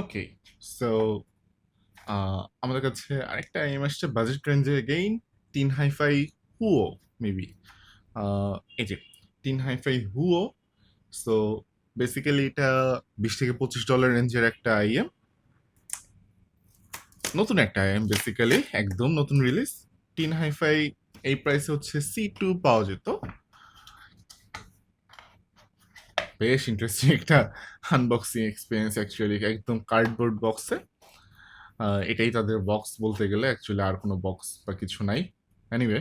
ওকে, so আমাদের কাছে আরেকটা আইএম আসছে বাজেট রেঞ্জে এগেইন, টিন হাইফাই হুও মেবি। এই যে টিন হাইফাই হুও। সো বেসিক্যালি এটা $20 থেকে $25 রেঞ্জের একটা আইএম, নতুন একটা আইএম, বেসিক্যালি একদম নতুন রিলিজ। টিন হাইফাই এই প্রাইসে হচ্ছে C2 পাওয়া যেত। বেশ ইন্টারেস্টিং একটা আনবক্সিং এক্সপিরিয়েন্স অ্যাকচুয়ালি, একদম কার্ডবোর্ড বক্সে। এটাই তাদের বক্স বলতে গেলে, অ্যাকচুয়ালি আর কোনো বক্স বা কিছু নাই। এনিওয়ে,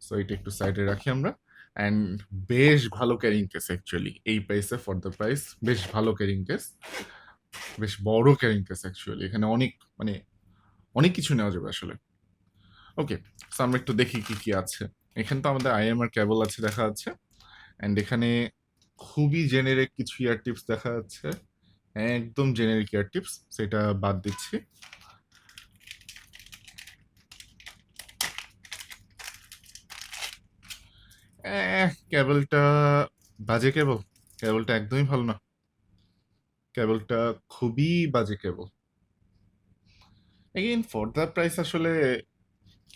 সো এটা একটু সাইডে রাখি আমরা। অ্যান্ড বেশ ভালো ক্যারিং কেস অ্যাকচুয়ালি, এই প্রাইসে ফর দ্য প্রাইস বেশ ভালো ক্যারিং কেস, বেশ বড় ক্যারিং কেস অ্যাকচুয়ালি। এখানে অনেক মানে অনেক কিছু নেওয়া যাবে আসলে। ওকে, সো আমরা একটু দেখি কি কি আছে। এখানে তো আমাদের আইএমআর কেবল আছে দেখা যাচ্ছে, অ্যান্ড এখানে খুবই জেনেরিক কিছু ইয়ার টিপস দেখা যাচ্ছে, একদম জেনেরিক ইয়ার টিপস, সেটা বাদ দিচ্ছি। কেবলটা বাজে কেবল, কেবলটা একদমই ভালো না, কেবলটা খুবই বাজে কেবল। এগেইন ফর দ্য প্রাইস আসলে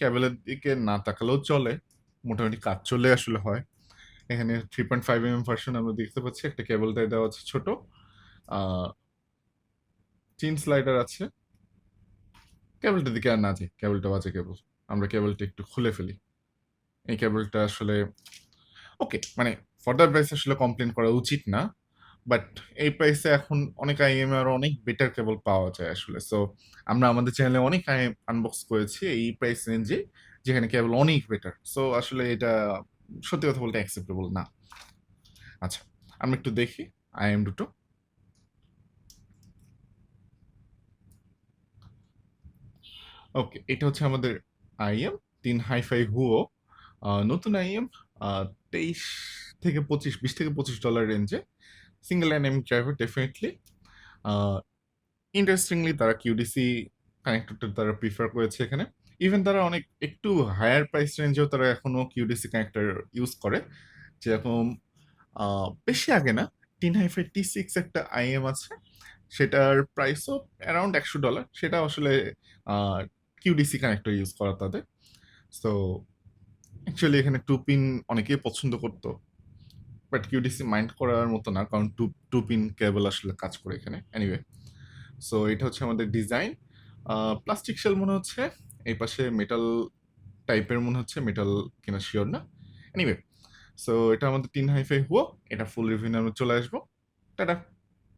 কেবলের দিকে না তাকালেও চলে, মোটামুটি কাজ চলে আসলে হয়। এখানে 3.5 mm ভার্সন আমরা দেখতে পাচ্ছি, একটা কেবলটায় দেওয়া আছে ছোট, চিন স্লাইডার আছে। কেবলটার দিকে আর না যাই, কেবলটা বাজে কেবল, আমরা কেবলটা একটু খুলে ফেলি। এই কেবলটা আসলে ওকে, মানে ফর দ্য প্রাইস আসলে কমপ্লেন করা উচিত না, বাট এই প্রাইসে এখন অনেক আইএম আর অনেক বেটার কেবল পাওয়া যায় আসলে। সো আমরা আমাদের চ্যানেলে অনেক আইএম আনবক্স করেছি এই প্রাইস রেঞ্জে, যেখানে কেবল অনেক বেটার। সো আসলে এটা সত্যি কথা বলতে অ্যাকসেপ্টেবল না। আচ্ছা, আমরা একটু দেখি আইএম দুটো। ওকে, এটা হচ্ছে আমাদের আইএম তিন হাইফাই হুও, নতুন আইএম, 20 থেকে 25 $20 থেকে 25 রেঞ্জে, single dynamic driver definitely. Interestingly তারা কিউডিসি কানেক্টরটা তারা প্রিফার করেছে এখানে। ইভেন তারা অনেক একটু হায়ার প্রাইস রেঞ্জেও তারা এখনো কিউডিসি কানেক্টর ইউজ করে, যেরকম বেশি আগে না, টিন হাইফাই T6 একটা আইএম আছে, সেটার প্রাইসও অ্যারাউন্ড $100, সেটা আসলে কিউডিসি কানেক্টর ইউজ করা তাদের। সো অ্যাকচুয়ালি এখানে টু পিন অনেকেই পছন্দ করতো, বাট কিউডিসি মাইন্ড করার মতো না, কারণ টু টু পিন কেবল আসলে কাজ করে এখানে। এনিওয়ে, সো এটা হচ্ছে আমাদের ডিজাইন। প্লাস্টিক শেল মনে হচ্ছে, এই পাশে মেটাল টাইপের মনে হচ্ছে, মেটাল কিনা শিওর না। এনিওয়ে, সো এটা আমাদের তিন হাইফাই হুয়া, এটা ফুল রিভিউ নিয়ে আমরা চলে আসবো। টাটা।